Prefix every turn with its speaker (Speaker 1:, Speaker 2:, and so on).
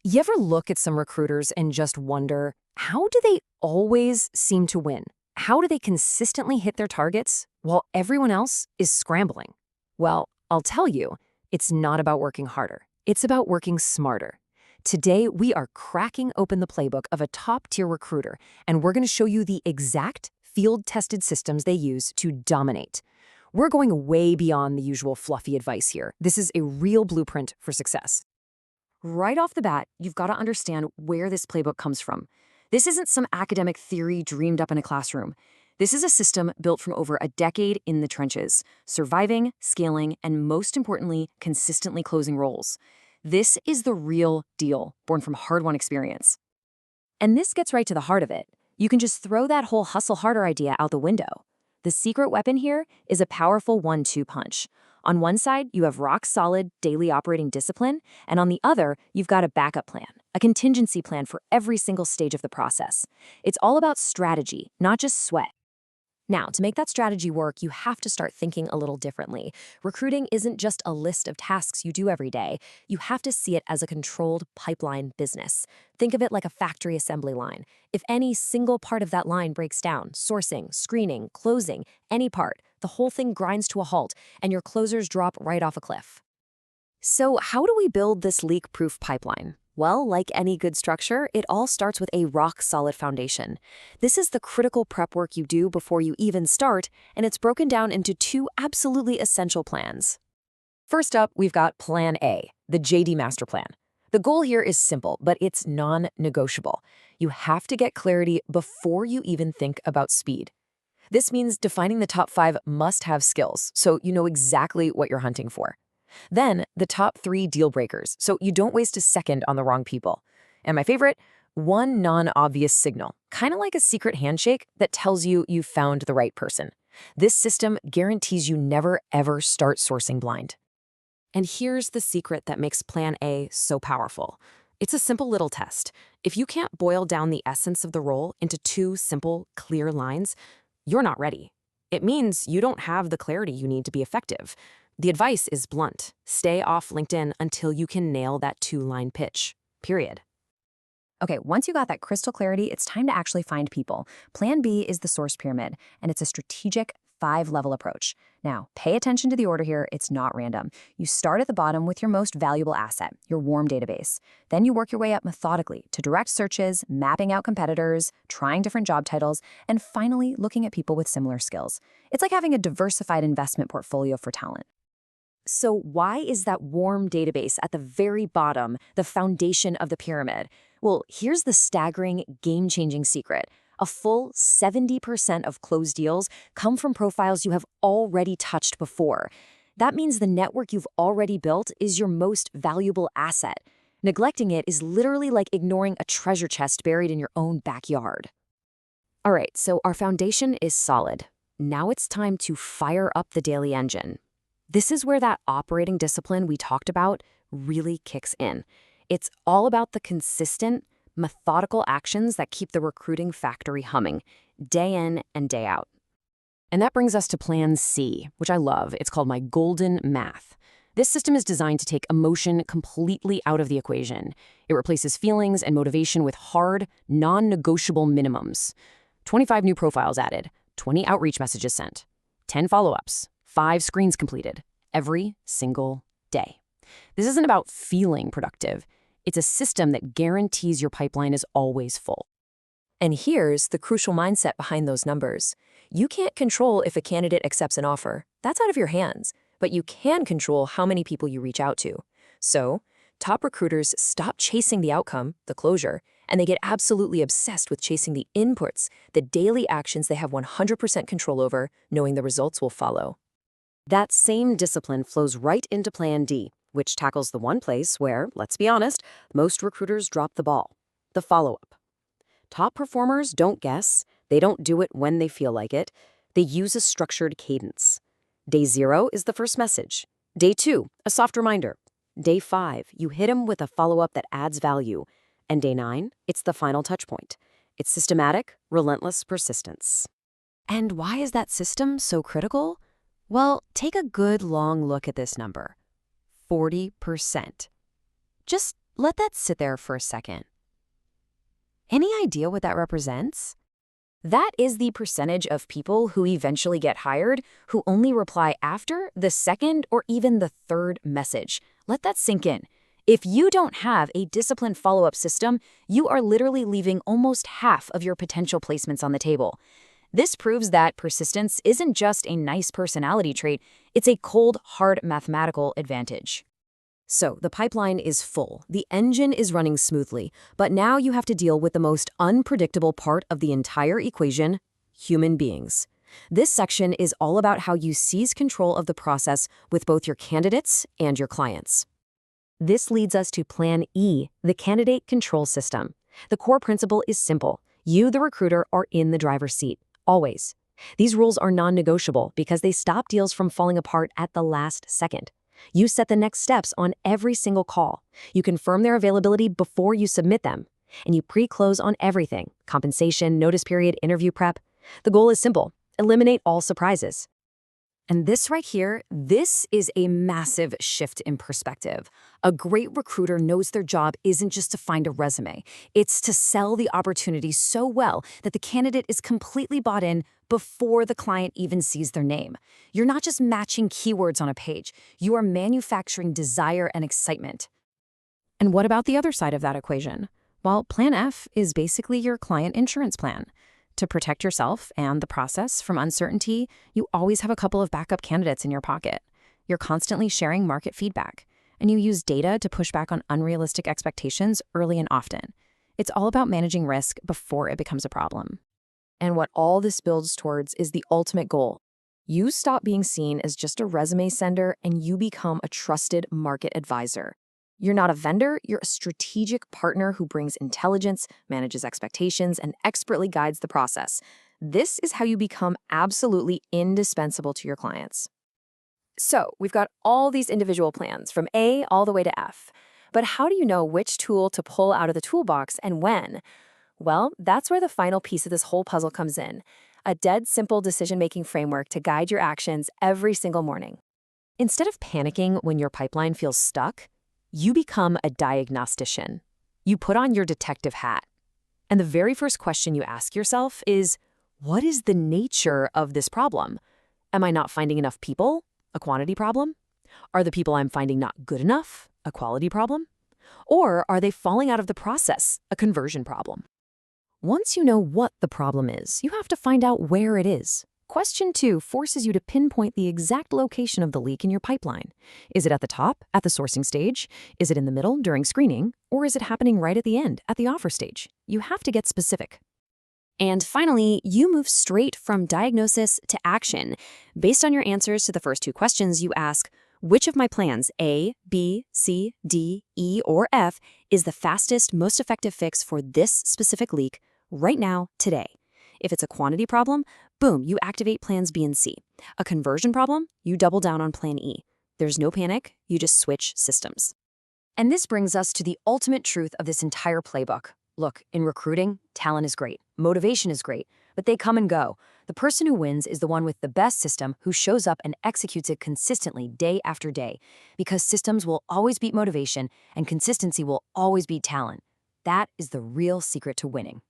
Speaker 1: You ever look at some recruiters and just wonder, how do they always seem to win? How do they consistently hit their targets while everyone else is scrambling? Well, I'll tell you, it's not about working harder. It's about working smarter. Today, we are cracking open the playbook of a top-tier recruiter, and we're going to show you the exact field-tested systems they use to dominate. We're going way beyond the usual fluffy advice here. This is a real blueprint for success. Right off the bat, you've got to understand where this playbook comes from. This isn't some academic theory dreamed up in a classroom. This is a system built from over a decade in the trenches, surviving, scaling, and most importantly, consistently closing roles. This is the real deal, born from hard-won experience. And this gets right to the heart of it. You can just throw that whole hustle harder idea out the window. The secret weapon here is a powerful 1-2 punch. On one side, you have rock-solid daily operating discipline, and on the other, you've got a backup plan, a contingency plan for every single stage of the process. It's all about strategy, not just sweat. Now, to make that strategy work, you have to start thinking a little differently. Recruiting isn't just a list of tasks you do every day. You have to see it as a controlled pipeline business. Think of it like a factory assembly line. If any single part of that line breaks down, sourcing, screening, closing, any part, the whole thing grinds to a halt, and your closers drop right off a cliff. So how do we build this leak-proof pipeline? Well, like any good structure, it all starts with a rock-solid foundation. This is the critical prep work you do before you even start, and it's broken down into 2 absolutely essential plans. First up, we've got Plan A, the JD Master Plan. The goal here is simple, but it's non-negotiable. You have to get clarity before you even think about speed. This means defining the top 5 must-have skills, so you know exactly what you're hunting for. Then, the top 3 deal breakers, so you don't waste a second on the wrong people. And my favorite, 1 non-obvious signal, kind of like a secret handshake that tells you you've found the right person. This system guarantees you never, ever start sourcing blind. And here's the secret that makes Plan A so powerful. It's a simple little test. If you can't boil down the essence of the role into 2 simple, clear lines, you're not ready. It means you don't have the clarity you need to be effective. The advice is blunt. Stay off LinkedIn until you can nail that 2-line pitch. Period. Okay, once you got that crystal clarity, it's time to actually find people. Plan B is the source pyramid, and it's a strategic 5-level approach. Now, pay attention to the order here. It's not random. You start at the bottom with your most valuable asset, your warm database. Then you work your way up methodically to direct searches, mapping out competitors, trying different job titles, and finally looking at people with similar skills. It's like having a diversified investment portfolio for talent. So why is that warm database at the very bottom the foundation of the pyramid? Well, here's the staggering, game-changing secret. A full 70% of closed deals come from profiles you have already touched before. That means the network you've already built is your most valuable asset. Neglecting it is literally like ignoring a treasure chest buried in your own backyard. All right, so our foundation is solid. Now it's time to fire up the daily engine. This is where that operating discipline we talked about really kicks in. It's all about the consistent, methodical actions that keep the recruiting factory humming, day in and day out. And that brings us to Plan C, which I love. It's called my golden math. This system is designed to take emotion completely out of the equation. It replaces feelings and motivation with hard, non-negotiable minimums. 25 new profiles added, 20 outreach messages sent, 10 follow-ups, 5 screens completed, every single day. This isn't about feeling productive. It's a system that guarantees your pipeline is always full. And here's the crucial mindset behind those numbers. You can't control if a candidate accepts an offer. That's out of your hands. But you can control how many people you reach out to. So, top recruiters stop chasing the outcome, the closure, and they get absolutely obsessed with chasing the inputs, the daily actions they have 100% control over, knowing the results will follow. That same discipline flows right into Plan D, which tackles the one place where, let's be honest, most recruiters drop the ball: the follow-up. Top performers don't guess. They don't do it when they feel like it. They use a structured cadence. Day 0 is the first message. Day 2, a soft reminder. Day 5, you hit them with a follow-up that adds value. And day 9, it's the final touch point. It's systematic, relentless persistence. And why is that system so critical? Well, take a good long look at this number. 40%. Just
Speaker 2: Let that sit there for a second. Any idea what that represents?
Speaker 1: That is the percentage of people who eventually get hired who only reply after the second or even the third message. Let that sink in. If you don't have a disciplined follow-up system, you are literally leaving almost half of your potential placements on the table. This proves that persistence isn't just a nice personality trait, it's a cold, hard mathematical advantage. So, the pipeline is full, the engine is running smoothly, but now you have to deal with the most unpredictable part of the entire equation: human beings. This section is all about how you seize control of the process with both your candidates and your clients. This leads us to Plan E, the candidate control system. The core principle is simple. You, the recruiter, are in the driver's seat, always. These rules are non-negotiable because they stop deals from falling apart at the last second. You set the next steps on every single call. You confirm their availability before you submit them. And you pre-close on everything: compensation, notice period, interview prep. The goal is simple: eliminate all surprises. And this right here, this is a massive shift in perspective. A great recruiter knows their job isn't just to find a resume. It's to sell the opportunity so well that the candidate is completely bought in before the client even sees their name. You're not just matching keywords on a page. You are manufacturing desire and excitement. And what about the other side of that equation? Well, Plan F is basically your client insurance plan. To protect yourself and the process from uncertainty, you always have a couple of backup candidates in your pocket. You're constantly sharing market feedback, and you use data to push back on unrealistic expectations early and often. It's all about managing risk before it becomes a problem. And what all this builds towards is the ultimate goal. You stop being seen as just a resume sender and you become a trusted market advisor. You're not a vendor, you're a strategic partner who brings intelligence, manages expectations, and expertly guides the process. This is how you become absolutely indispensable to your clients. So, we've got all these individual plans from A all the way to F. But how do you know which tool to pull out of the toolbox and when? Well, that's where the final piece of this whole puzzle comes in: a dead simple decision-making framework to guide your actions every single morning. Instead of panicking when your pipeline feels stuck, you become a diagnostician. You put on your detective hat. And the very first question you ask yourself is, what is the nature of this problem? Am I not finding enough people? A quantity problem? Are the people I'm finding not good enough? A quality problem? Or are they falling out of the process? A conversion problem? Once you know what the problem is, you have to find out where it is. Question 2 forces you to pinpoint the exact location of the leak in your pipeline. Is it at the top, at the sourcing stage? Is it in the middle, during screening? Or is it happening right at the end, at the offer stage? You have to get specific. And finally, you move straight from diagnosis to action. Based on your answers to the first 2 questions, you ask, which of my plans, A, B, C, D, E, or F, is the fastest, most effective fix for this specific leak right now, today? If it's a quantity problem, boom, you activate plans B and C. A conversion problem, you double down on plan E. There's no panic, you just switch systems. And this brings us to the ultimate truth of this entire playbook. Look, in recruiting, talent is great, motivation is great, but they come and go. The person who wins is the one with the best system who shows up and executes it consistently day after day, because systems will always beat motivation and consistency will always beat talent. That is the real secret to winning.